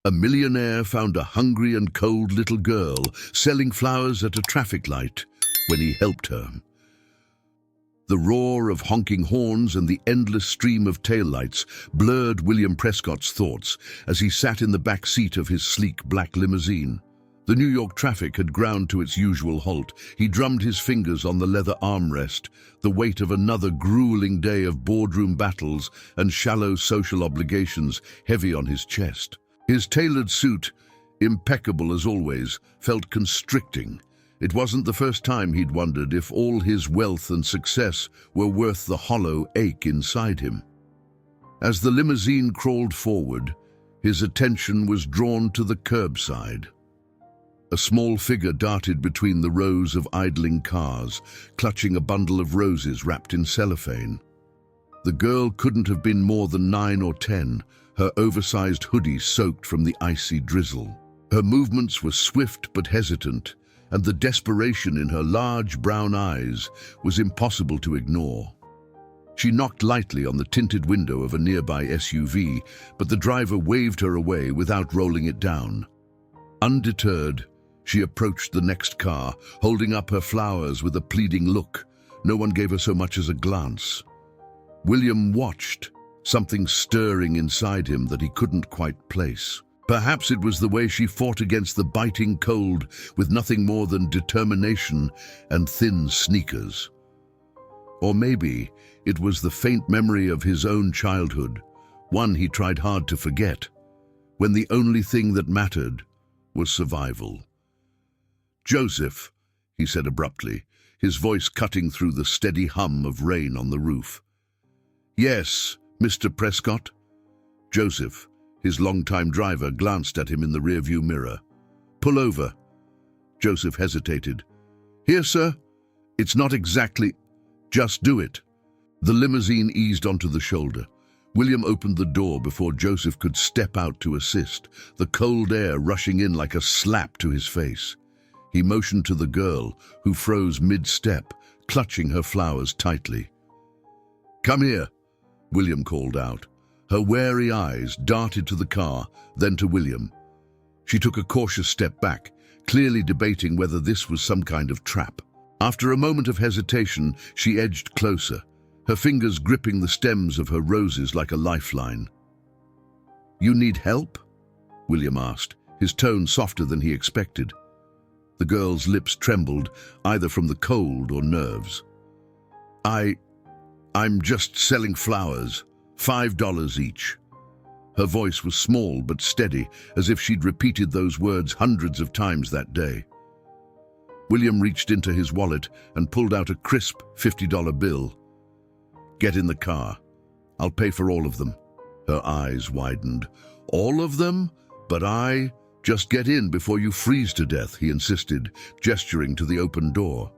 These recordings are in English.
A millionaire found a hungry and cold little girl selling flowers at a traffic light when he helped her. The roar of honking horns and the endless stream of taillights blurred William Prescott's thoughts as he sat in the back seat of his sleek black limousine. The New York traffic had ground to its usual halt. He drummed his fingers on the leather armrest, the weight of another grueling day of boardroom battles and shallow social obligations heavy on his chest. His tailored suit, impeccable as always, felt constricting. It wasn't the first time he'd wondered if all his wealth and success were worth the hollow ache inside him. As the limousine crawled forward, his attention was drawn to the curbside. A small figure darted between the rows of idling cars, clutching a bundle of roses wrapped in cellophane. The girl couldn't have been more than 9 or 10, her oversized hoodie soaked from the icy drizzle. Her movements were swift but hesitant, and the desperation in her large brown eyes was impossible to ignore. She knocked lightly on the tinted window of a nearby SUV, but the driver waved her away without rolling it down. Undeterred, she approached the next car, holding up her flowers with a pleading look. No one gave her so much as a glance. William watched, something stirring inside him that he couldn't quite place. Perhaps it was the way she fought against the biting cold with nothing more than determination and thin sneakers. Or maybe it was the faint memory of his own childhood, one he tried hard to forget, when the only thing that mattered was survival. "Joseph," he said abruptly, his voice cutting through the steady hum of rain on the roof. "Yes, Mr. Prescott?" Joseph, his longtime driver, glanced at him in the rearview mirror. "Pull over." Joseph hesitated. "Here, sir. It's not exactly—" "Just do it." The limousine eased onto the shoulder. William opened the door before Joseph could step out to assist, the cold air rushing in like a slap to his face. He motioned to the girl, who froze mid-step, clutching her flowers tightly. "Come here," William called out. Her wary eyes darted to the car, then to William. She took a cautious step back, clearly debating whether this was some kind of trap. After a moment of hesitation, she edged closer, her fingers gripping the stems of her roses like a lifeline. "You need help?" William asked, his tone softer than he expected. The girl's lips trembled, either from the cold or nerves. I'm just selling flowers, $5 each." Her voice was small but steady, as if she'd repeated those words hundreds of times that day. William reached into his wallet and pulled out a crisp $50 bill. "Get in the car. I'll pay for all of them." Her eyes widened. "All of them? But Just get in before you freeze to death," he insisted, gesturing to the open door.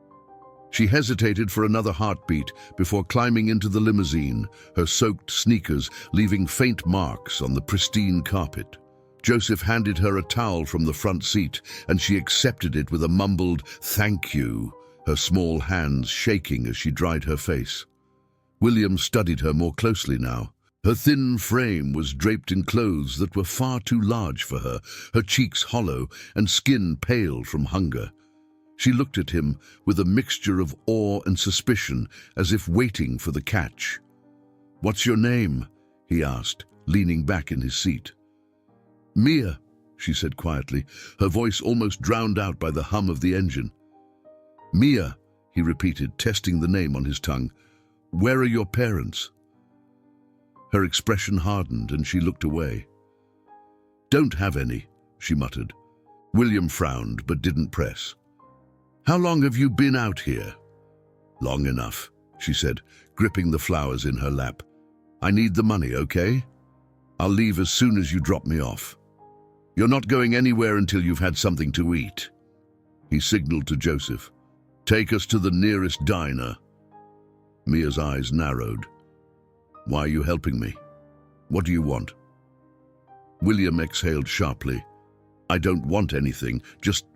She hesitated for another heartbeat before climbing into the limousine, her soaked sneakers leaving faint marks on the pristine carpet. Joseph handed her a towel from the front seat, and she accepted it with a mumbled "thank you," her small hands shaking as she dried her face. William studied her more closely now. Her thin frame was draped in clothes that were far too large for her, her cheeks hollow and skin pale from hunger. She looked at him with a mixture of awe and suspicion, as if waiting for the catch. "What's your name?" he asked, leaning back in his seat. "Mia," she said quietly, her voice almost drowned out by the hum of the engine. "Mia," he repeated, testing the name on his tongue. "Where are your parents?" Her expression hardened and she looked away. "Don't have any," she muttered. William frowned but didn't press. "How long have you been out here?" "Long enough," she said, gripping the flowers in her lap. "I need the money, okay? I'll leave as soon as you drop me off. You're not going anywhere until you've had something to eat." He signaled to Joseph. "Take us to the nearest diner." Mia's eyes narrowed. "Why are you helping me? What do you want?" William exhaled sharply. "I don't want anything, just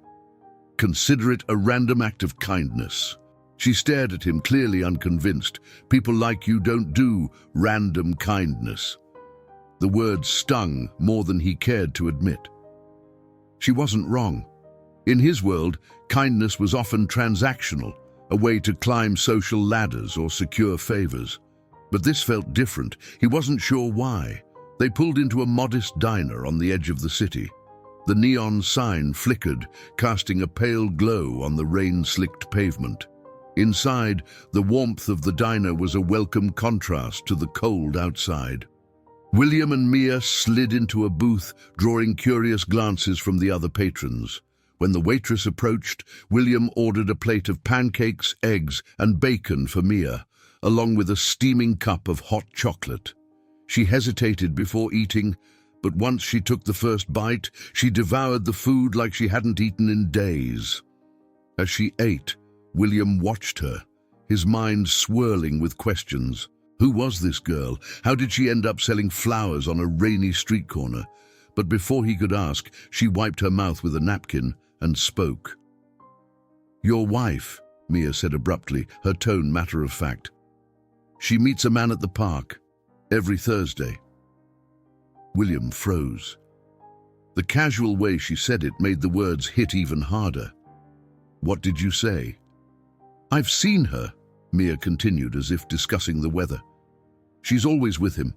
consider it a random act of kindness." She stared at him, clearly unconvinced. "People like you don't do random kindness." The words stung more than he cared to admit. She wasn't wrong. In his world, kindness was often transactional, a way to climb social ladders or secure favors. But this felt different. He wasn't sure why. They pulled into a modest diner on the edge of the city. The neon sign flickered, casting a pale glow on the rain-slicked pavement. Inside, the warmth of the diner was a welcome contrast to the cold outside. William and Mia slid into a booth, drawing curious glances from the other patrons. When the waitress approached, William ordered a plate of pancakes, eggs, and bacon for Mia, along with a steaming cup of hot chocolate. She hesitated before eating, but once she took the first bite, she devoured the food like she hadn't eaten in days. As she ate, William watched her, his mind swirling with questions. Who was this girl? How did she end up selling flowers on a rainy street corner? But before he could ask, she wiped her mouth with a napkin and spoke. "Your wife," Mia said abruptly, her tone matter-of-fact. "She meets a man at the park every Thursday." William froze. The casual way she said it made the words hit even harder. "What did you say?" "I've seen her," Mia continued as if discussing the weather. "She's always with him.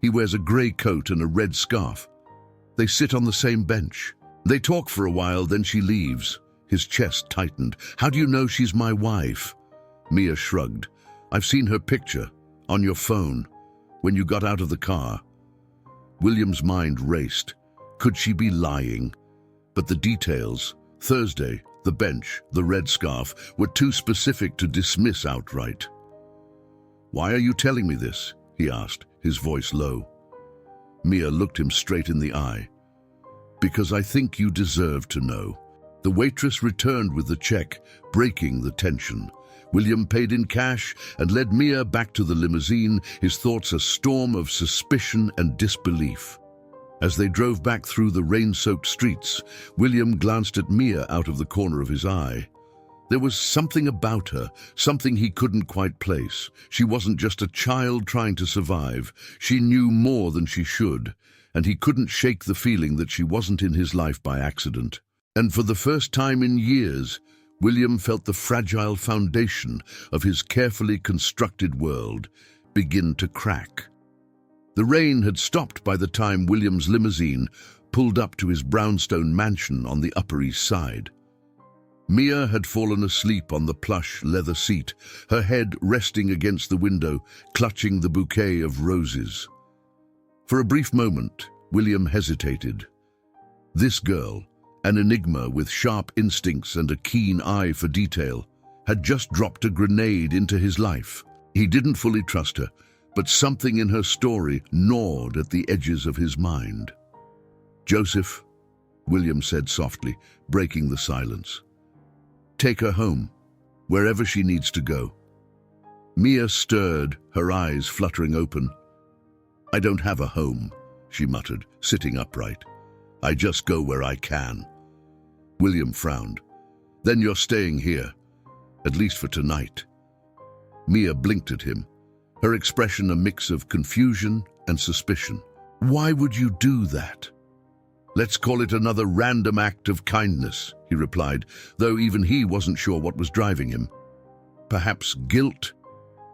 He wears a grey coat and a red scarf. They sit on the same bench. They talk for a while, then she leaves." His chest tightened. "How do you know she's my wife?" Mia shrugged. "I've seen her picture, on your phone, when you got out of the car." William's mind raced. Could she be lying? But the details, Thursday, the bench, the red scarf, were too specific to dismiss outright. "Why are you telling me this?" he asked, his voice low. Mia looked him straight in the eye. "Because I think you deserve to know." The waitress returned with the check, breaking the tension. William paid in cash and led Mia back to the limousine, his thoughts a storm of suspicion and disbelief. As they drove back through the rain-soaked streets, William glanced at Mia out of the corner of his eye. There was something about her, something he couldn't quite place. She wasn't just a child trying to survive. She knew more than she should, and he couldn't shake the feeling that she wasn't in his life by accident. And for the first time in years, William felt the fragile foundation of his carefully constructed world begin to crack. The rain had stopped by the time William's limousine pulled up to his brownstone mansion on the Upper East Side. Mia had fallen asleep on the plush leather seat, her head resting against the window, clutching the bouquet of roses. For a brief moment, William hesitated. This girl, an enigma with sharp instincts and a keen eye for detail, had just dropped a grenade into his life. He didn't fully trust her, but something in her story gnawed at the edges of his mind. "Joseph," William said softly, breaking the silence. "Take her home, wherever she needs to go." Mia stirred, her eyes fluttering open. "I don't have a home," she muttered, sitting upright. "I just go where I can." William frowned. "Then you're staying here, at least for tonight." Mia blinked at him, her expression a mix of confusion and suspicion. "Why would you do that?" "Let's call it another random act of kindness," he replied, though even he wasn't sure what was driving him. Perhaps guilt,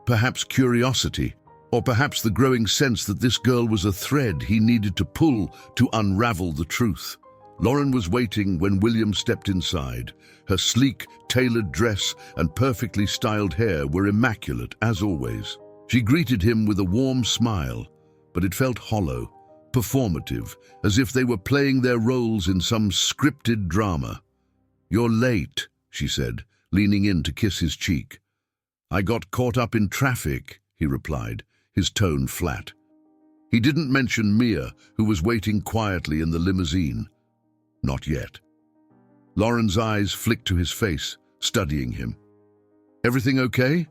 perhaps curiosity, or perhaps the growing sense that this girl was a thread he needed to pull to unravel the truth. Lauren was waiting when William stepped inside. Her sleek, tailored dress and perfectly styled hair were immaculate, as always. She greeted him with a warm smile, but it felt hollow, performative, as if they were playing their roles in some scripted drama. "You're late," she said, leaning in to kiss his cheek. "I got caught up in traffic," he replied, his tone flat. He didn't mention Mia, who was waiting quietly in the limousine. Not yet. Lauren's eyes flicked to his face, studying him. "Everything okay?"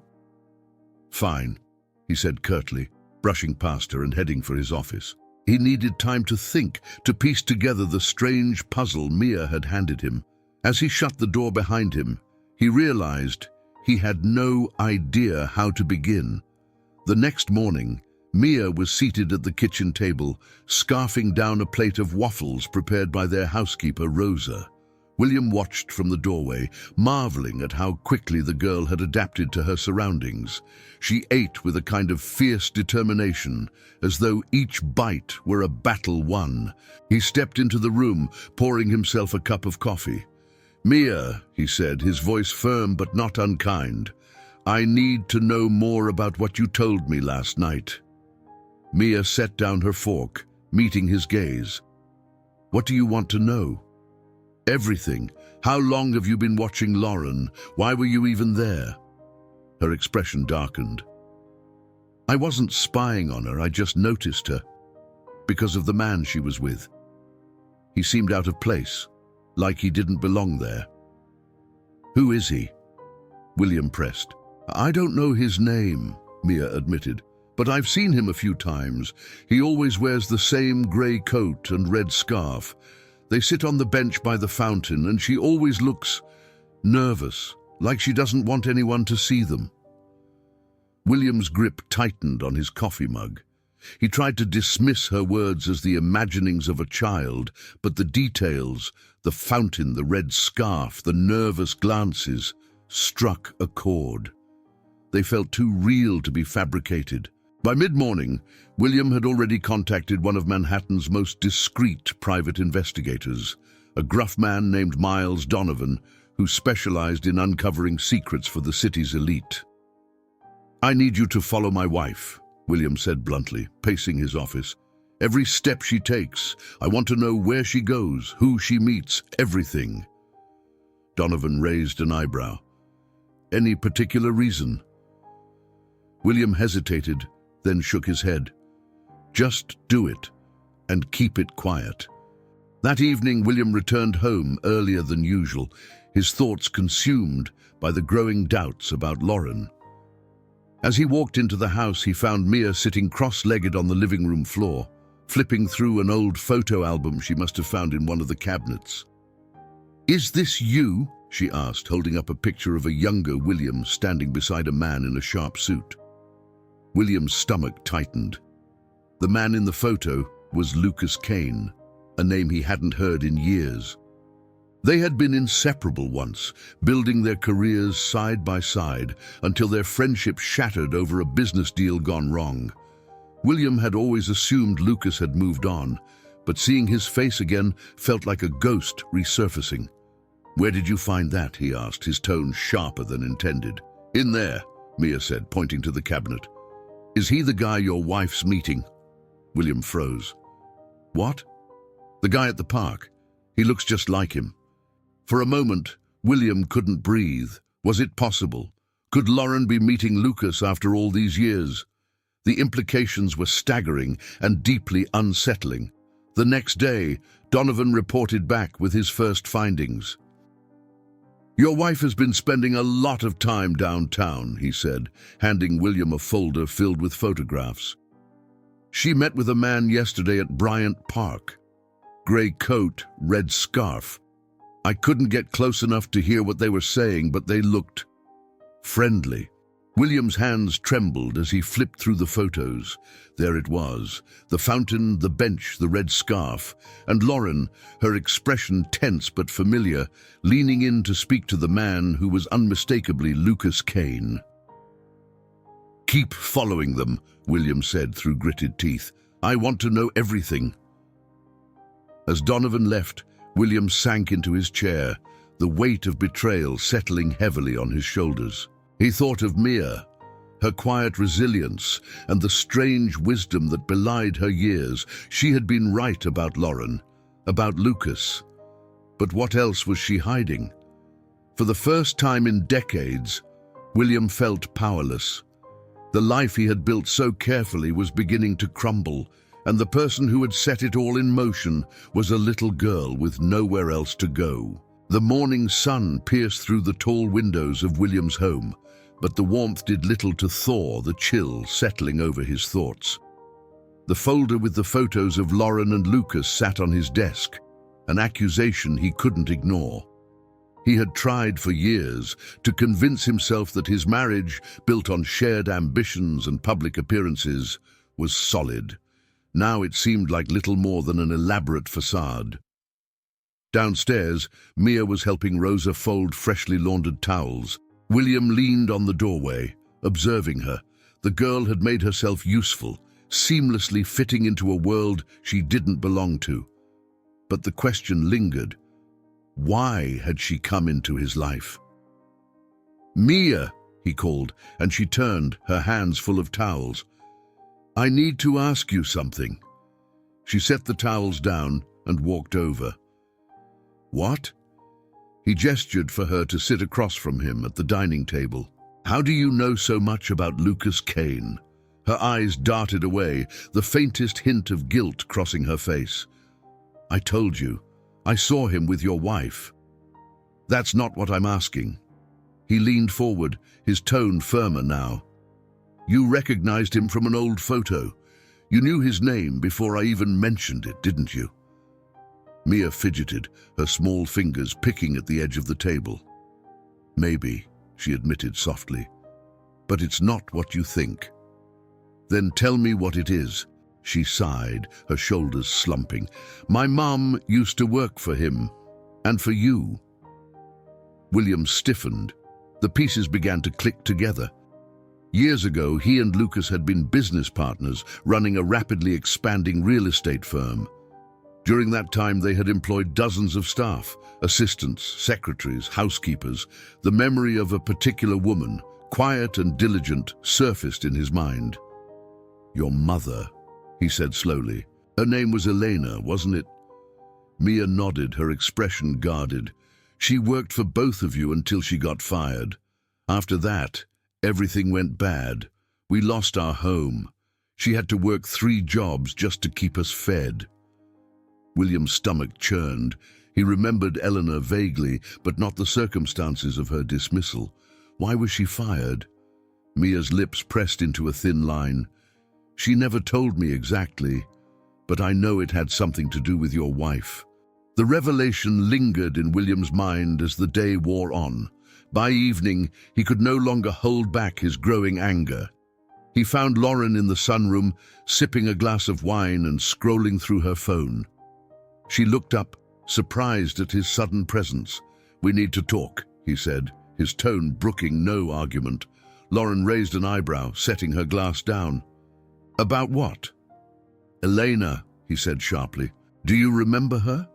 "Fine," he said curtly, brushing past her and heading for his office. He needed time to think, to piece together the strange puzzle Mia had handed him. As he shut the door behind him, he realized he had no idea how to begin. The next morning, Mia was seated at the kitchen table, scarfing down a plate of waffles prepared by their housekeeper, Rosa. William watched from the doorway, marveling at how quickly the girl had adapted to her surroundings. She ate with a kind of fierce determination, as though each bite were a battle won. He stepped into the room, pouring himself a cup of coffee. "Mia," he said, his voice firm but not unkind, "I need to know more about what you told me last night." Mia set down her fork, meeting his gaze. "What do you want to know?" "Everything. How long have you been watching Lauren? Why were you even there?" Her expression darkened. "I wasn't spying on her, I just noticed her. Because of the man she was with. He seemed out of place, like he didn't belong there." "Who is he?" William pressed. "I don't know his name," Mia admitted, "but I've seen him a few times. He always wears the same grey coat and red scarf. They sit on the bench by the fountain, and she always looks nervous, like she doesn't want anyone to see them." William's grip tightened on his coffee mug. He tried to dismiss her words as the imaginings of a child, but the details, the fountain, the red scarf, the nervous glances, struck a chord. They felt too real to be fabricated. By mid-morning, William had already contacted one of Manhattan's most discreet private investigators, a gruff man named Miles Donovan, who specialized in uncovering secrets for the city's elite. "I need you to follow my wife," William said bluntly, pacing his office. "Every step she takes. I want to know where she goes, who she meets, everything." Donovan raised an eyebrow. "Any particular reason?" William hesitated, then shook his head. "Just do it, and keep it quiet." That evening, William returned home earlier than usual, his thoughts consumed by the growing doubts about Lauren. As he walked into the house, he found Mia sitting cross-legged on the living room floor, flipping through an old photo album she must have found in one of the cabinets. "Is this you?" she asked, holding up a picture of a younger William standing beside a man in a sharp suit. William's stomach tightened. The man in the photo was Lucas Kane, a name he hadn't heard in years. They had been inseparable once, building their careers side by side until their friendship shattered over a business deal gone wrong. William had always assumed Lucas had moved on, but seeing his face again felt like a ghost resurfacing. "Where did you find that?" he asked, his tone sharper than intended. "In there," Mia said, pointing to the cabinet. "Is he the guy your wife's meeting?" William froze. "What?" "The guy at the park. He looks just like him." For a moment, William couldn't breathe. Was it possible? Could Lauren be meeting Lucas after all these years? The implications were staggering and deeply unsettling. The next day, Donovan reported back with his first findings. "Your wife has been spending a lot of time downtown," he said, handing William a folder filled with photographs. "She met with a man yesterday at Bryant Park. Grey coat, red scarf. I couldn't get close enough to hear what they were saying, but they looked friendly." William's hands trembled as he flipped through the photos. There it was, the fountain, the bench, the red scarf, and Lauren, her expression tense but familiar, leaning in to speak to the man who was unmistakably Lucas Kane. "Keep following them," William said through gritted teeth. "I want to know everything." As Donovan left, William sank into his chair, the weight of betrayal settling heavily on his shoulders. He thought of Mia, her quiet resilience, and the strange wisdom that belied her years. She had been right about Lauren, about Lucas. But what else was she hiding? For the first time in decades, William felt powerless. The life he had built so carefully was beginning to crumble, and the person who had set it all in motion was a little girl with nowhere else to go. The morning sun pierced through the tall windows of William's home, but the warmth did little to thaw the chill settling over his thoughts. The folder with the photos of Lauren and Lucas sat on his desk, an accusation he couldn't ignore. He had tried for years to convince himself that his marriage, built on shared ambitions and public appearances, was solid. Now it seemed like little more than an elaborate facade. Downstairs, Mia was helping Rosa fold freshly laundered towels. William leaned on the doorway, observing her. The girl had made herself useful, seamlessly fitting into a world she didn't belong to. But the question lingered. Why had she come into his life? "Mia," he called, and she turned, her hands full of towels. "I need to ask you something." She set the towels down and walked over. "What?" He gestured for her to sit across from him at the dining table. "How do you know so much about Lucas Kane?" Her eyes darted away, the faintest hint of guilt crossing her face. "I told you. I saw him with your wife." "That's not what I'm asking." He leaned forward, his tone firmer now. "You recognized him from an old photo. You knew his name before I even mentioned it, didn't you?" Mia fidgeted, her small fingers picking at the edge of the table. "Maybe," she admitted softly. "But it's not what you think." "Then tell me what it is." She sighed, her shoulders slumping. "My mom used to work for him. And for you." William stiffened. The pieces began to click together. Years ago, he and Lucas had been business partners, running a rapidly expanding real estate firm. During that time, they had employed dozens of staff, assistants, secretaries, housekeepers. The memory of a particular woman, quiet and diligent, surfaced in his mind. "Your mother," he said slowly. "Her name was Elena, wasn't it?" Mia nodded, her expression guarded. "She worked for both of you until she got fired. After that, everything went bad. We lost our home. She had to work 3 jobs just to keep us fed." William's stomach churned. He remembered Eleanor vaguely, but not the circumstances of her dismissal. Why was she fired? Mia's lips pressed into a thin line. "She never told me exactly, but I know it had something to do with your wife." The revelation lingered in William's mind as the day wore on. By evening, he could no longer hold back his growing anger. He found Lauren in the sunroom, sipping a glass of wine and scrolling through her phone. She looked up, surprised at his sudden presence. "We need to talk," he said, his tone brooking no argument. Lauren raised an eyebrow, setting her glass down. "About what?" "Elena," he said sharply. "Do you remember her?"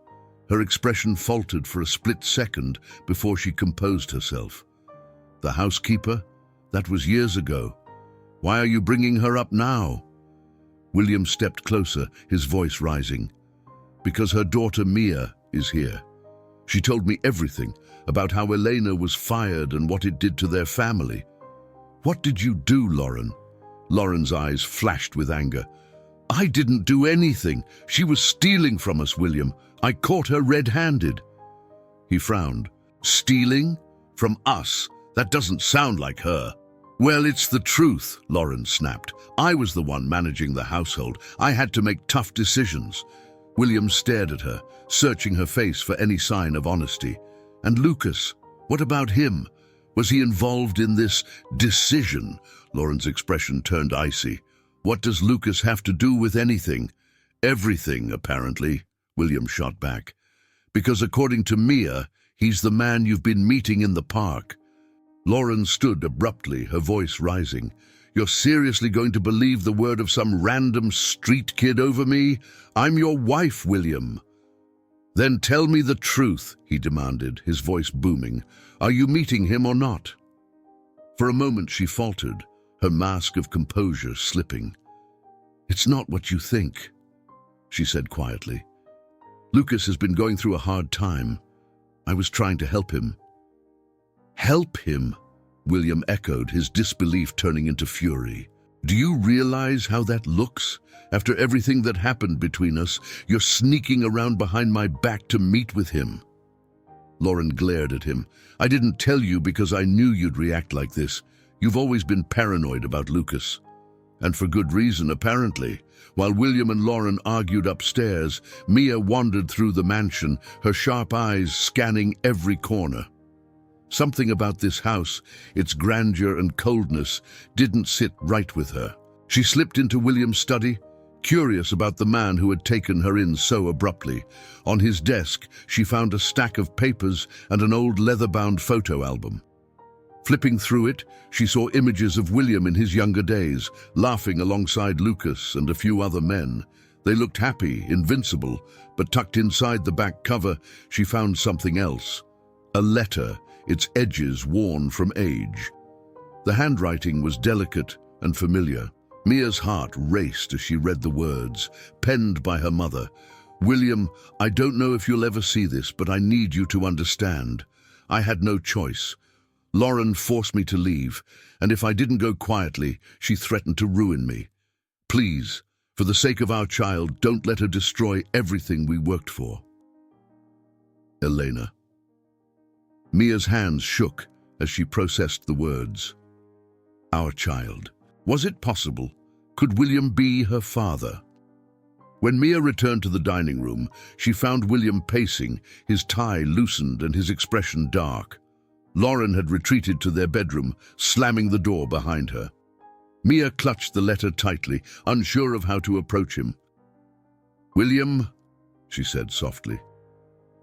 Her expression faltered for a split second before she composed herself. "The housekeeper? That was years ago. Why are you bringing her up now?" William stepped closer, his voice rising. "Because her daughter Mia is here. She told me everything about how Elena was fired and what it did to their family." "What did you do, Lauren?" Lauren's eyes flashed with anger. "I didn't do anything. She was stealing from us, William. I caught her red-handed." He frowned. "Stealing? From us? That doesn't sound like her." "Well, it's the truth," Lauren snapped. "I was the one managing the household. I had to make tough decisions." William stared at her, searching her face for any sign of honesty. "And Lucas, what about him? Was he involved in this decision?" Lauren's expression turned icy. "What does Lucas have to do with anything?" "Everything, apparently," William shot back. "Because according to Mia, he's the man you've been meeting in the park." Lauren stood abruptly, her voice rising. "You're seriously going to believe the word of some random street kid over me? I'm your wife, William." "Then tell me the truth," he demanded, his voice booming. "Are you meeting him or not?" For a moment she faltered, her mask of composure slipping. "It's not what you think," she said quietly. "Lucas has been going through a hard time. I was trying to help him." "Help him?" William echoed, his disbelief turning into fury. "Do you realize how that looks? After everything that happened between us, you're sneaking around behind my back to meet with him." Lauren glared at him. "I didn't tell you because I knew you'd react like this. You've always been paranoid about Lucas." And for good reason, apparently. While William and Lauren argued upstairs, Mia wandered through the mansion, her sharp eyes scanning every corner. Something about this house, its grandeur and coldness, didn't sit right with her. She slipped into William's study, curious about the man who had taken her in so abruptly. On his desk, she found a stack of papers and an old leather-bound photo album. Flipping through it, she saw images of William in his younger days, laughing alongside Lucas and a few other men. They looked happy, invincible, but tucked inside the back cover, she found something else. A letter, its edges worn from age. The handwriting was delicate and familiar. Mia's heart raced as she read the words, penned by her mother. "William, I don't know if you'll ever see this, but I need you to understand. I had no choice. Lauren forced me to leave, and if I didn't go quietly, she threatened to ruin me. Please, for the sake of our child, don't let her destroy everything we worked for. Elena." Mia's hands shook as she processed the words. Our child. Was it possible? Could William be her father? When Mia returned to the dining room, she found William pacing, his tie loosened and his expression dark. Lauren had retreated to their bedroom, slamming the door behind her. Mia clutched the letter tightly, unsure of how to approach him. "William," she said softly.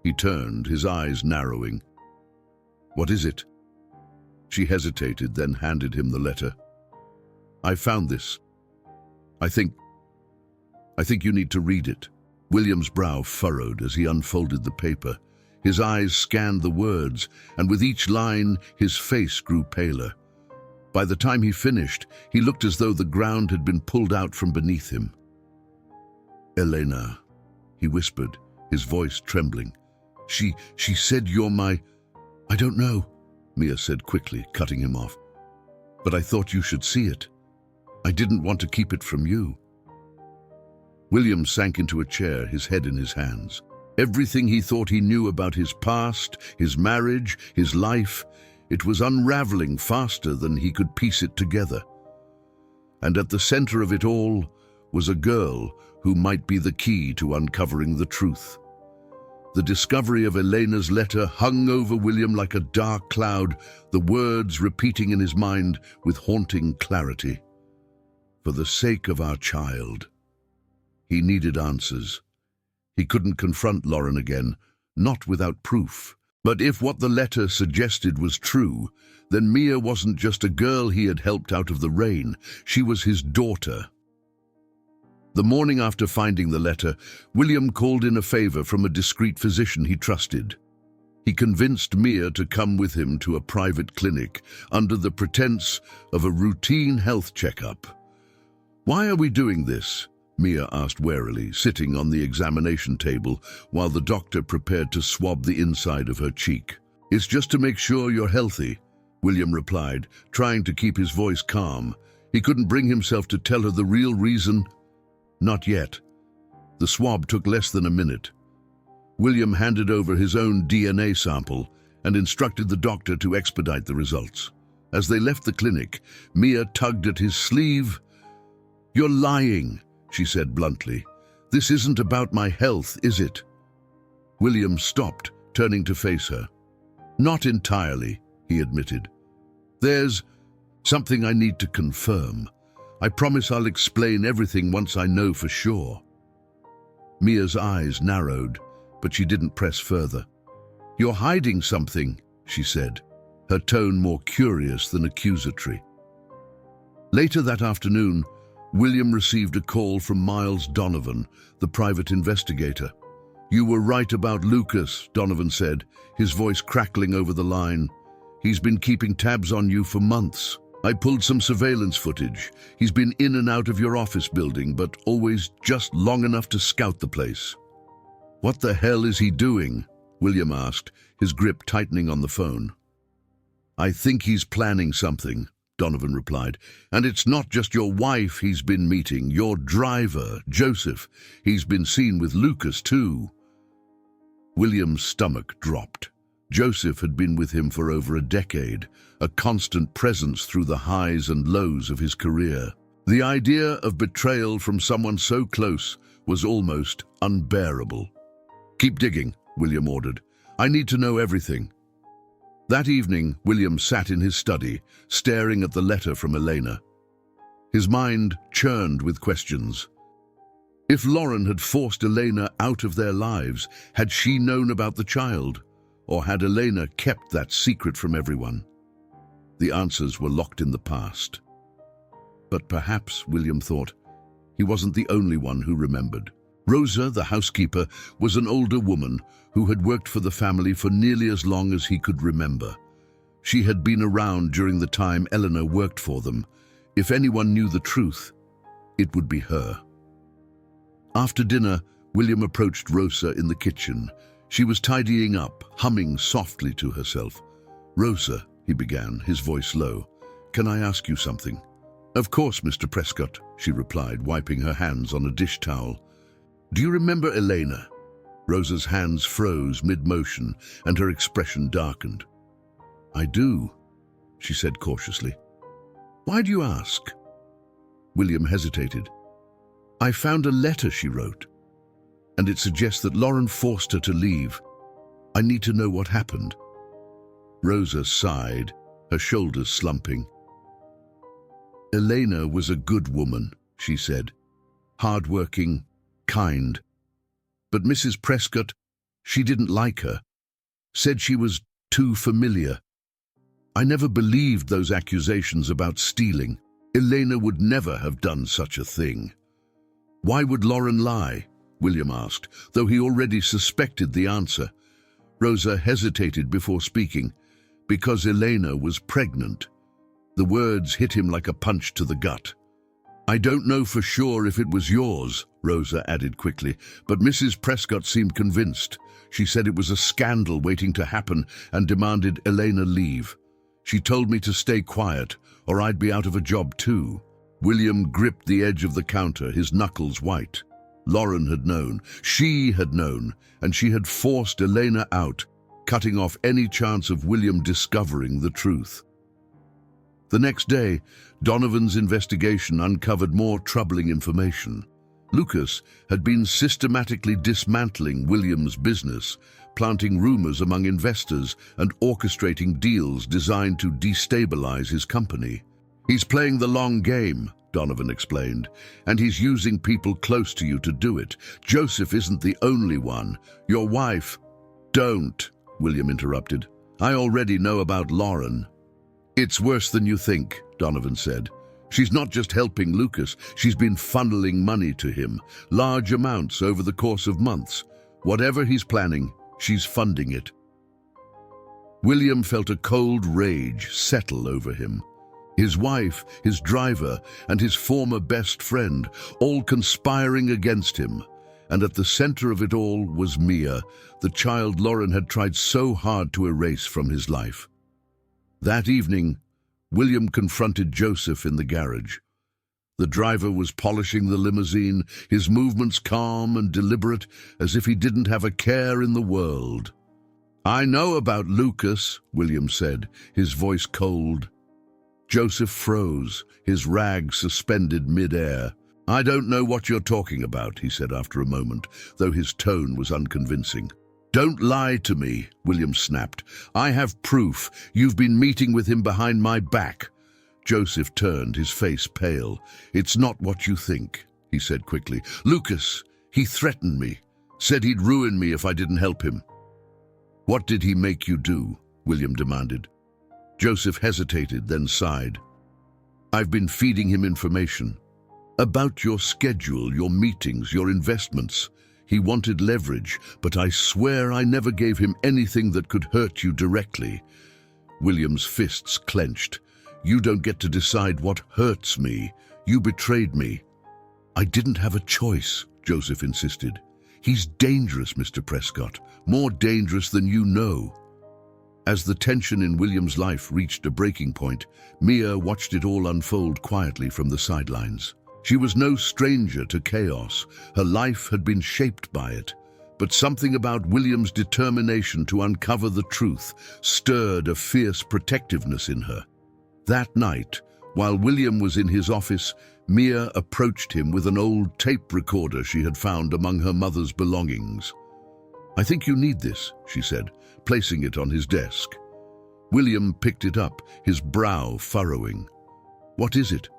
He turned, his eyes narrowing. "What is it?" She hesitated, then handed him the letter. "I found this. I think you need to read it." William's brow furrowed as he unfolded the paper. His eyes scanned the words, and with each line, his face grew paler. By the time he finished, he looked as though the ground had been pulled out from beneath him. "Elena," he whispered, his voice trembling. She said you're my—" "I don't know," Mia said quickly, cutting him off. "But I thought you should see it. I didn't want to keep it from you." William sank into a chair, his head in his hands. Everything he thought he knew about his past, his marriage, his life, it was unraveling faster than he could piece it together. And at the center of it all was a girl who might be the key to uncovering the truth. The discovery of Elena's letter hung over William like a dark cloud, the words repeating in his mind with haunting clarity. For the sake of our child. He needed answers. He couldn't confront Lauren again, not without proof. But if what the letter suggested was true, then Mia wasn't just a girl he had helped out of the rain. She was his daughter. The morning after finding the letter, William called in a favor from a discreet physician he trusted. He convinced Mia to come with him to a private clinic under the pretense of a routine health checkup. "Why are we doing this?" Mia asked warily, sitting on the examination table while the doctor prepared to swab the inside of her cheek. "It's just to make sure you're healthy," William replied, trying to keep his voice calm. He couldn't bring himself to tell her the real reason. Not yet. The swab took less than a minute. William handed over his own DNA sample and instructed the doctor to expedite the results. As they left the clinic, Mia tugged at his sleeve. "You're lying," she said bluntly. "This isn't about my health, is it?" William stopped, turning to face her. "Not entirely," he admitted. "There's something I need to confirm. I promise I'll explain everything once I know for sure." Mia's eyes narrowed, but she didn't press further. "You're hiding something," she said, her tone more curious than accusatory. Later that afternoon, William received a call from Miles Donovan, the private investigator. "You were right about Lucas," Donovan said, his voice crackling over the line. "He's been keeping tabs on you for months. I pulled some surveillance footage. He's been in and out of your office building, but always just long enough to scout the place." "What the hell is he doing?" William asked, his grip tightening on the phone. "I think he's planning something," Donovan replied. "And it's not just your wife he's been meeting, your driver, Joseph. He's been seen with Lucas too." William's stomach dropped. Joseph had been with him for over a decade, a constant presence through the highs and lows of his career. The idea of betrayal from someone so close was almost unbearable. "Keep digging," William ordered. "I need to know everything." That evening, William sat in his study, staring at the letter from Elena. His mind churned with questions. If Lauren had forced Elena out of their lives, had she known about the child? Or had Elena kept that secret from everyone? The answers were locked in the past. But perhaps, William thought, he wasn't the only one who remembered. Rosa, the housekeeper, was an older woman who had worked for the family for nearly as long as he could remember. She had been around during the time Eleanor worked for them. If anyone knew the truth, it would be her. After dinner, William approached Rosa in the kitchen. She was tidying up, humming softly to herself. "Rosa," he began, his voice low, "can I ask you something?" "Of course, Mr. Prescott," she replied, wiping her hands on a dish towel. "Do you remember Elena?" Rosa's hands froze mid-motion, and her expression darkened. "I do," she said cautiously. "Why do you ask?" William hesitated. "I found a letter she wrote, and it suggests that Lauren forced her to leave. I need to know what happened." Rosa sighed, her shoulders slumping. "Elena was a good woman," she said. "Hard-working, kind. But Mrs. Prescott, she didn't like her. Said she was too familiar. I never believed those accusations about stealing. Elena would never have done such a thing." "Why would Lauren lie?" William asked, though he already suspected the answer. Rosa hesitated before speaking. "Because Elena was pregnant." The words hit him like a punch to the gut. "I don't know for sure if it was yours," Rosa added quickly, "but Mrs. Prescott seemed convinced. She said it was a scandal waiting to happen and demanded Elena leave. She told me to stay quiet, or I'd be out of a job too." William gripped the edge of the counter, his knuckles white. Lauren had known, she had known, and she had forced Elena out, cutting off any chance of William discovering the truth. The next day, Donovan's investigation uncovered more troubling information. Lucas had been systematically dismantling William's business, planting rumors among investors and orchestrating deals designed to destabilize his company. "He's playing the long game," Donovan explained, "and he's using people close to you to do it. Joseph isn't the only one. Your wife—" "Don't," William interrupted. "I already know about Lauren." "It's worse than you think," Donovan said. "She's not just helping Lucas, she's been funneling money to him, large amounts over the course of months. Whatever he's planning, she's funding it." William felt a cold rage settle over him. His wife, his driver, and his former best friend, all conspiring against him. And at the center of it all was Mia, the child Lauren had tried so hard to erase from his life. That evening, William confronted Joseph in the garage. The driver was polishing the limousine, his movements calm and deliberate, as if he didn't have a care in the world. "I know about Lucas," William said, his voice cold. Joseph froze, his rag suspended mid-air. "I don't know what you're talking about," he said after a moment, though his tone was unconvincing. "Don't lie to me," William snapped. "I have proof. You've been meeting with him behind my back." Joseph turned, his face pale. "It's not what you think," he said quickly. "Lucas, he threatened me, said he'd ruin me if I didn't help him." "What did he make you do?" William demanded. Joseph hesitated, then sighed. "I've been feeding him information. About your schedule, your meetings, your investments. He wanted leverage, but I swear I never gave him anything that could hurt you directly." William's fists clenched. "You don't get to decide what hurts me. You betrayed me." "I didn't have a choice," Joseph insisted. "He's dangerous, Mr. Prescott, more dangerous than you know." As the tension in William's life reached a breaking point, Mia watched it all unfold quietly from the sidelines. She was no stranger to chaos. Her life had been shaped by it. But something about William's determination to uncover the truth stirred a fierce protectiveness in her. That night, while William was in his office, Mia approached him with an old tape recorder she had found among her mother's belongings. "I think you need this," she said, placing it on his desk. William picked it up, his brow furrowing. "What is it?"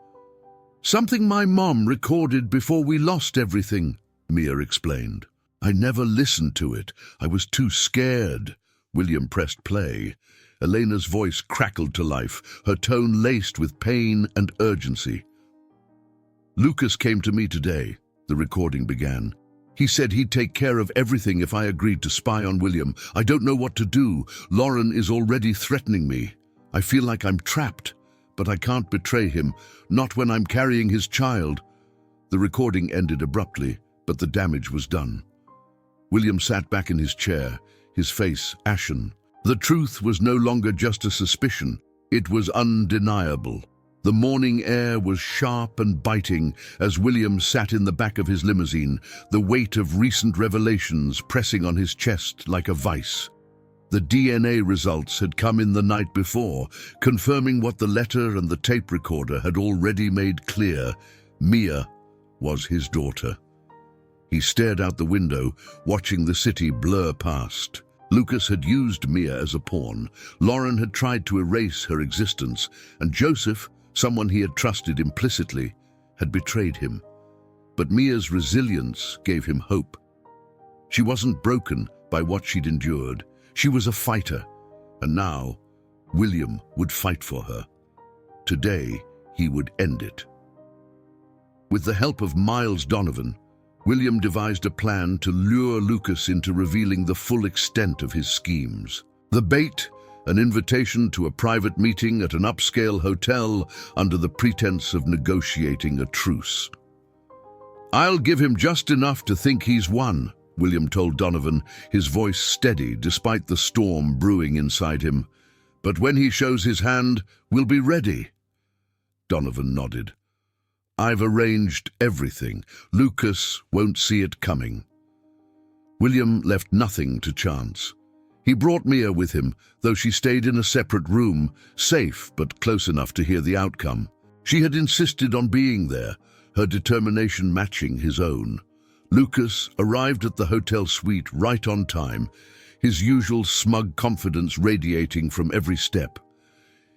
Something my mom recorded before we lost everything, Mia explained. I never listened to it. I was too scared. William pressed play. Elena's voice crackled to life, her tone laced with pain and urgency. Lucas came to me today, the recording began. He said he'd take care of everything if I agreed to spy on William. I don't know what to do. Lauren is already threatening me. I feel like I'm trapped, but I can't betray him, not when I'm carrying his child. The recording ended abruptly, but the damage was done. William sat back in his chair, his face ashen. The truth was no longer just a suspicion. It was undeniable. The morning air was sharp and biting as William sat in the back of his limousine, the weight of recent revelations pressing on his chest like a vice. The DNA results had come in the night before, confirming what the letter and the tape recorder had already made clear. Mia was his daughter. He stared out the window, watching the city blur past. Lucas had used Mia as a pawn. Lauren had tried to erase her existence, and Joseph, someone he had trusted implicitly, had betrayed him. But Mia's resilience gave him hope. She wasn't broken by what she'd endured. She was a fighter, and now William would fight for her. Today, he would end it. With the help of Miles Donovan, William devised a plan to lure Lucas into revealing the full extent of his schemes. The bait, an invitation to a private meeting at an upscale hotel under the pretense of negotiating a truce. "I'll give him just enough to think he's won," William told Donovan, his voice steady despite the storm brewing inside him. "But when he shows his hand, we'll be ready." Donovan nodded. "I've arranged everything. Lucas won't see it coming." William left nothing to chance. He brought Mia with him, though she stayed in a separate room, safe but close enough to hear the outcome. She had insisted on being there, her determination matching his own. Lucas arrived at the hotel suite right on time, his usual smug confidence radiating from every step.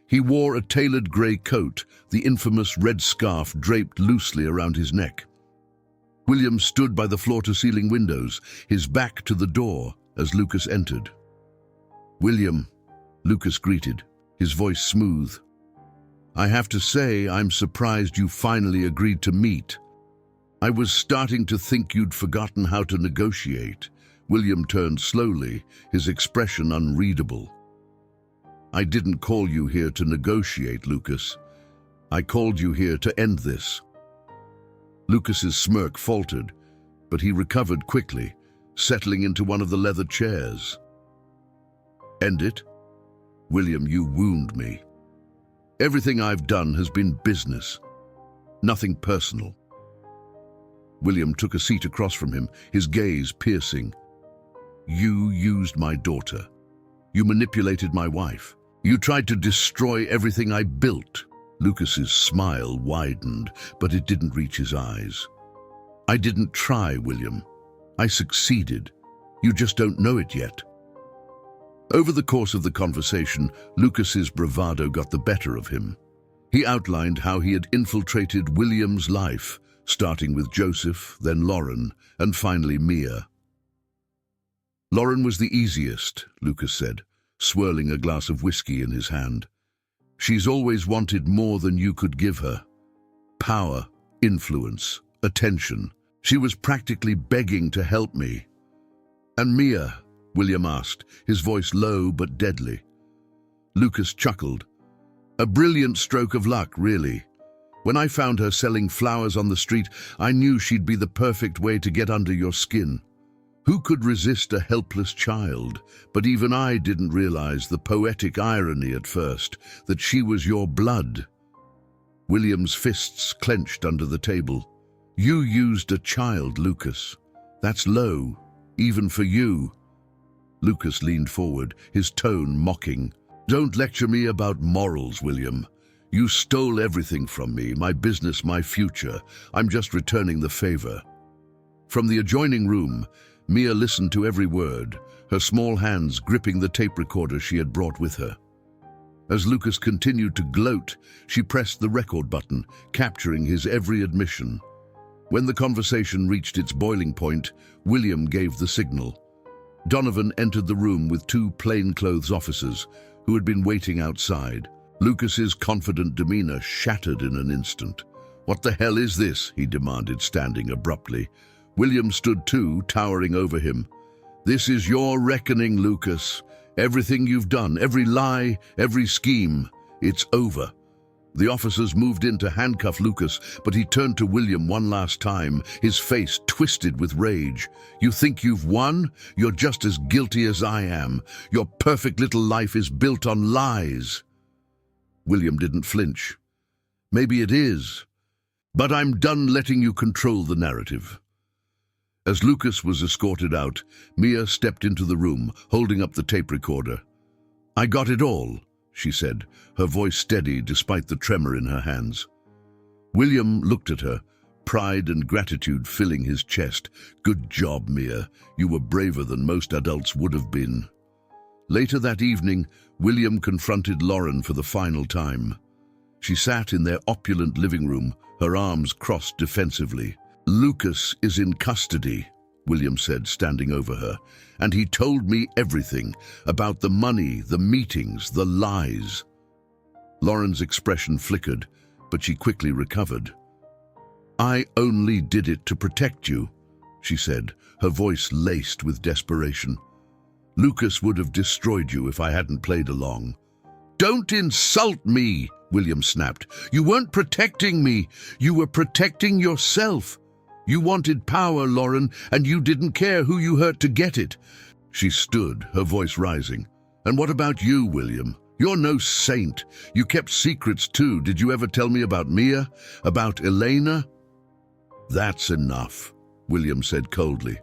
He wore a tailored grey coat, the infamous red scarf draped loosely around his neck. William stood by the floor-to-ceiling windows, his back to the door, as Lucas entered. "William," Lucas greeted, his voice smooth. "I have to say I'm surprised you finally agreed to meet. I was starting to think you'd forgotten how to negotiate." William turned slowly, his expression unreadable. "I didn't call you here to negotiate, Lucas. I called you here to end this." Lucas's smirk faltered, but he recovered quickly, settling into one of the leather chairs. "End it? William, you wound me. Everything I've done has been business, nothing personal." William took a seat across from him, his gaze piercing. "You used my daughter. You manipulated my wife. You tried to destroy everything I built." Lucas's smile widened, but it didn't reach his eyes. "I didn't try, William. I succeeded. You just don't know it yet." Over the course of the conversation, Lucas's bravado got the better of him. He outlined how he had infiltrated William's life, starting with Joseph, then Lauren, and finally Mia. "Lauren was the easiest," Lucas said, swirling a glass of whiskey in his hand. "She's always wanted more than you could give her. Power, influence, attention. She was practically begging to help me." "And Mia?" William asked, his voice low but deadly. Lucas chuckled. "A brilliant stroke of luck, really. When I found her selling flowers on the street, I knew she'd be the perfect way to get under your skin. Who could resist a helpless child? But even I didn't realize the poetic irony at first, that she was your blood." William's fists clenched under the table. "You used a child, Lucas. That's low, even for you." Lucas leaned forward, his tone mocking. "Don't lecture me about morals, William. You stole everything from me, my business, my future. I'm just returning the favor." From the adjoining room, Mia listened to every word, her small hands gripping the tape recorder she had brought with her. As Lucas continued to gloat, she pressed the record button, capturing his every admission. When the conversation reached its boiling point, William gave the signal. Donovan entered the room with two plainclothes officers who had been waiting outside. Lucas's confident demeanor shattered in an instant. "What the hell is this?" he demanded, standing abruptly. William stood too, towering over him. "This is your reckoning, Lucas. Everything you've done, every lie, every scheme, it's over." The officers moved in to handcuff Lucas, but he turned to William one last time, his face twisted with rage. "You think you've won? You're just as guilty as I am. Your perfect little life is built on lies." William didn't flinch. "Maybe it is, but I'm done letting you control the narrative." As Lucas was escorted out, Mia stepped into the room, holding up the tape recorder. "I got it all," she said, her voice steady despite the tremor in her hands. William looked at her, pride and gratitude filling his chest. "Good job, Mia. You were braver than most adults would have been." Later that evening, William confronted Lauren for the final time. She sat in their opulent living room, her arms crossed defensively. "Lucas is in custody," William said, standing over her, "and he told me everything about the money, the meetings, the lies." Lauren's expression flickered, but she quickly recovered. "I only did it to protect you," she said, her voice laced with desperation. "Lucas would have destroyed you if I hadn't played along." "Don't insult me," William snapped. "You weren't protecting me. You were protecting yourself. You wanted power, Lauren, and you didn't care who you hurt to get it." She stood, her voice rising. "And what about you, William? You're no saint. You kept secrets too. Did you ever tell me about Mia? About Elena?" "That's enough," William said coldly.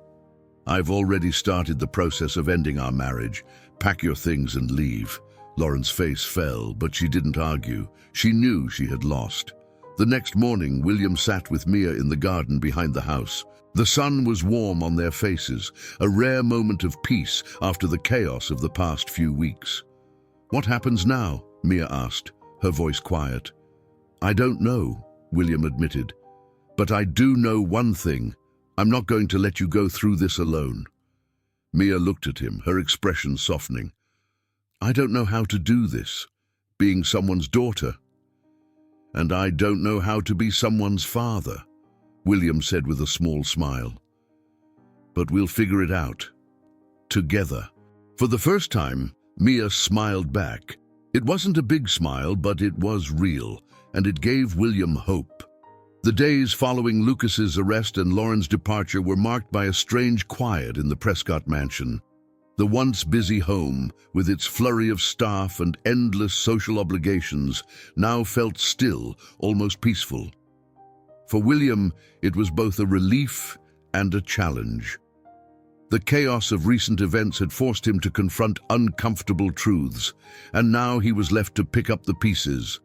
"I've already started the process of ending our marriage. Pack your things and leave." Lauren's face fell, but she didn't argue. She knew she had lost. The next morning, William sat with Mia in the garden behind the house. The sun was warm on their faces, a rare moment of peace after the chaos of the past few weeks. "What happens now?" Mia asked, her voice quiet. "I don't know," William admitted. "But I do know one thing. I'm not going to let you go through this alone." Mia looked at him, her expression softening. "I don't know how to do this, being someone's daughter. And I don't know how to be someone's father," William said with a small smile. "But we'll figure it out. Together." For the first time, Mia smiled back. It wasn't a big smile, but it was real, and it gave William hope. The days following Lucas's arrest and Lauren's departure were marked by a strange quiet in the Prescott mansion. The once busy home, with its flurry of staff and endless social obligations, now felt still, almost peaceful. For William, it was both a relief and a challenge. The chaos of recent events had forced him to confront uncomfortable truths, and now he was left to pick up the pieces.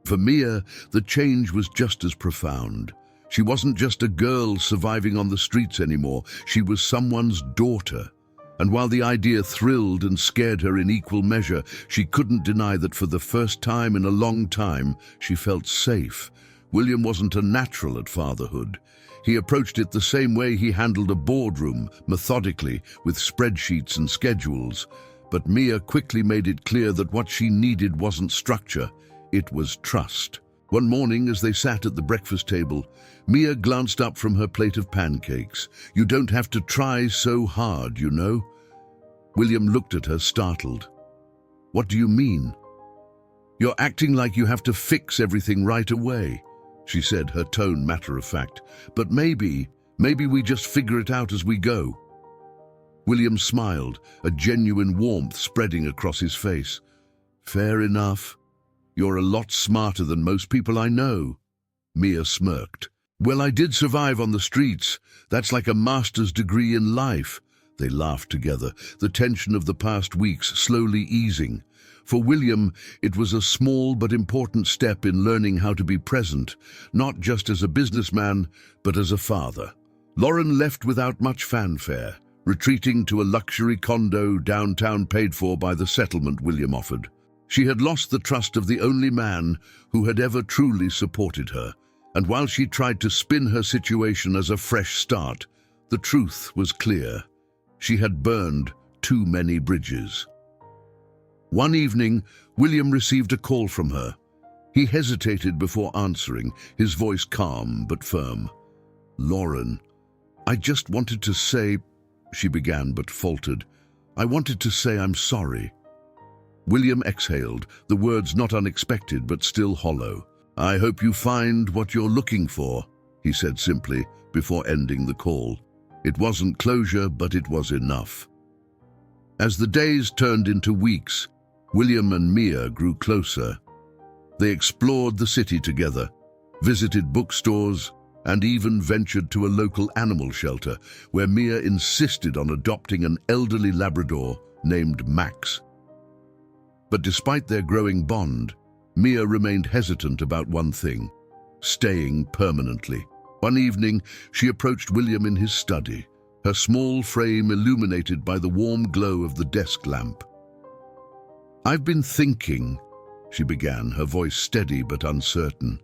For Mia, the change was just as profound. She wasn't just a girl surviving on the streets anymore, she was someone's daughter. And while the idea thrilled and scared her in equal measure, she couldn't deny that for the first time in a long time, she felt safe. William wasn't a natural at fatherhood. He approached it the same way he handled a boardroom, methodically, with spreadsheets and schedules. But Mia quickly made it clear that what she needed wasn't structure, it was trust. One morning, as they sat at the breakfast table, Mia glanced up from her plate of pancakes. "You don't have to try so hard, you know." William looked at her, startled. "What do you mean?" "You're acting like you have to fix everything right away," she said, her tone matter-of-fact. "But maybe we just figure it out as we go." William smiled, a genuine warmth spreading across his face. "Fair enough. You're a lot smarter than most people I know." Mia smirked. "Well, I did survive on the streets. That's like a master's degree in life." They laughed together, the tension of the past weeks slowly easing. For William, it was a small but important step in learning how to be present, not just as a businessman, but as a father. Lauren left without much fanfare, retreating to a luxury condo downtown paid for by the settlement William offered. She had lost the trust of the only man who had ever truly supported her, and while she tried to spin her situation as a fresh start, the truth was clear. She had burned too many bridges. One evening, William received a call from her. He hesitated before answering, his voice calm but firm. "Lauren, I just wanted to say," she began but faltered. "I wanted to say I'm sorry." William exhaled, the words not unexpected but still hollow. "I hope you find what you're looking for," he said simply, before ending the call. It wasn't closure, but it was enough. As the days turned into weeks, William and Mia grew closer. They explored the city together, visited bookstores, and even ventured to a local animal shelter where Mia insisted on adopting an elderly Labrador named Max. But despite their growing bond, Mia remained hesitant about one thing: staying permanently. One evening, she approached William in his study, her small frame illuminated by the warm glow of the desk lamp. "I've been thinking," she began, her voice steady but uncertain.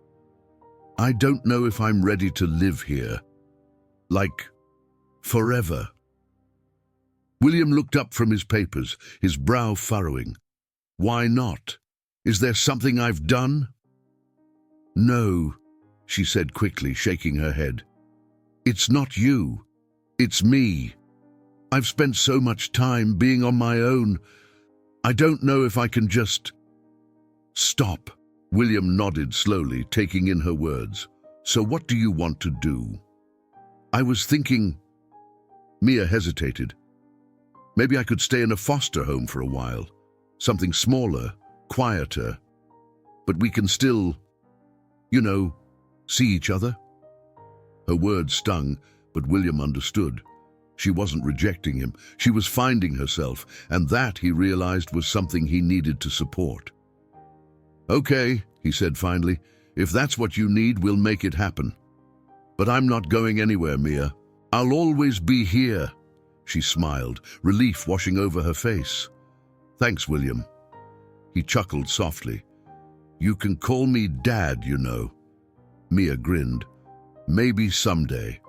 "I don't know if I'm ready to live here. Like, forever." William looked up from his papers, his brow furrowing. "Why not? Is there something I've done?" "No," she said quickly, shaking her head. "It's not you. It's me. I've spent so much time being on my own. I don't know if I can just..." "Stop." William nodded slowly, taking in her words. "So what do you want to do?" "I was thinking..." Mia hesitated. "Maybe I could stay in a foster home for a while. Something smaller, quieter. But we can still, see each other." Her words stung, but William understood. She wasn't rejecting him. She was finding herself, and that, he realized, was something he needed to support. "Okay," he said finally. "If that's what you need, we'll make it happen. But I'm not going anywhere, Mia. I'll always be here." She smiled, relief washing over her face. "Thanks, William." He chuckled softly. "You can call me Dad, you know." Mia grinned. "Maybe someday."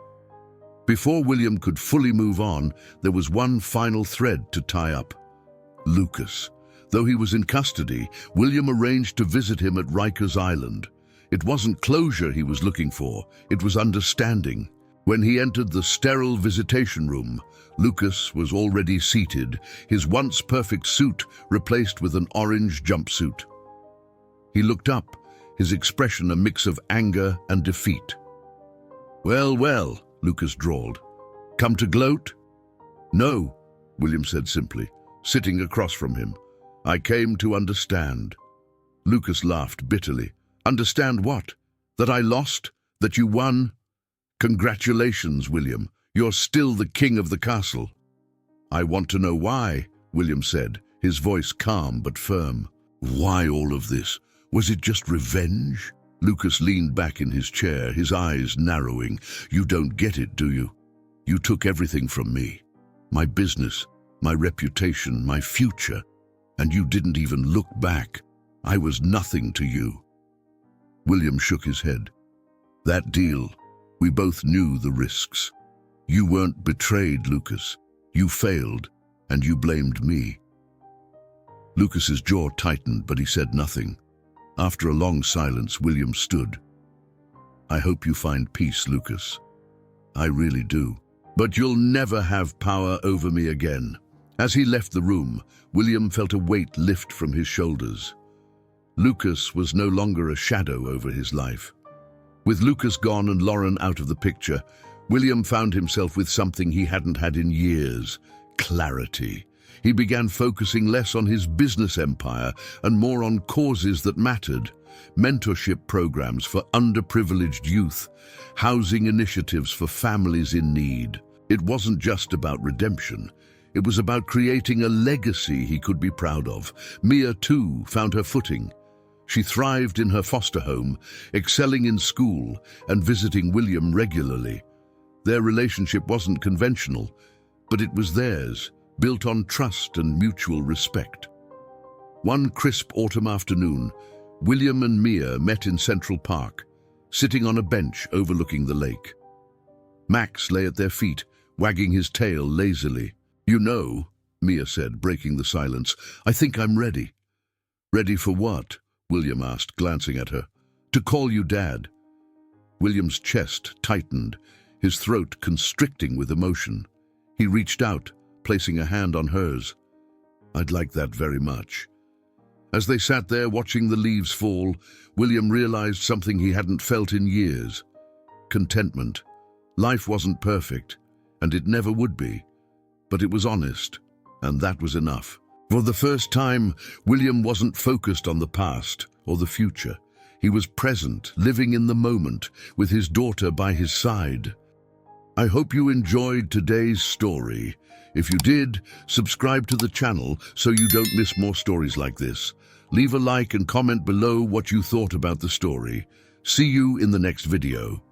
Before William could fully move on, there was one final thread to tie up. Lucas. Though he was in custody, William arranged to visit him at Rikers Island. It wasn't closure he was looking for, it was understanding. When he entered the sterile visitation room, Lucas was already seated, his once perfect suit replaced with an orange jumpsuit. He looked up, his expression a mix of anger and defeat. "Well, well," Lucas drawled. "Come to gloat?" "No," William said simply, sitting across from him. "I came to understand." Lucas laughed bitterly. "Understand what? That I lost? That you won? Congratulations, William. You're still the king of the castle." "I want to know why," William said, his voice calm but firm. "Why all of this? Was it just revenge?" Lucas leaned back in his chair, his eyes narrowing. "You don't get it, do you? You took everything from me. My business, my reputation, my future. And you didn't even look back. I was nothing to you." William shook his head. "That deal, we both knew the risks. You weren't betrayed, Lucas. You failed, and you blamed me." Lucas's jaw tightened, but he said nothing. After a long silence, William stood. "I hope you find peace, Lucas. I really do. But you'll never have power over me again." As he left the room, William felt a weight lift from his shoulders. Lucas was no longer a shadow over his life. With Lucas gone and Lauren out of the picture, William found himself with something he hadn't had in years: clarity. He began focusing less on his business empire and more on causes that mattered: mentorship programs for underprivileged youth, housing initiatives for families in need. It wasn't just about redemption. It was about creating a legacy he could be proud of. Mia, too, found her footing. She thrived in her foster home, excelling in school and visiting William regularly. Their relationship wasn't conventional, but it was theirs, built on trust and mutual respect. One crisp autumn afternoon, William and Mia met in Central Park, sitting on a bench overlooking the lake. Max lay at their feet, wagging his tail lazily. "You know," Mia said, breaking the silence, "I think I'm ready." "Ready for what?" William asked, glancing at her. "To call you Dad." William's chest tightened, his throat constricting with emotion. He reached out, placing a hand on hers. "I'd like that very much." As they sat there watching the leaves fall, William realized something he hadn't felt in years. Contentment. Life wasn't perfect, and it never would be. But it was honest, and that was enough. For the first time, William wasn't focused on the past or the future. He was present, living in the moment, with his daughter by his side. I hope you enjoyed today's story. If you did, subscribe to the channel so you don't miss more stories like this. Leave a like and comment below what you thought about the story. See you in the next video.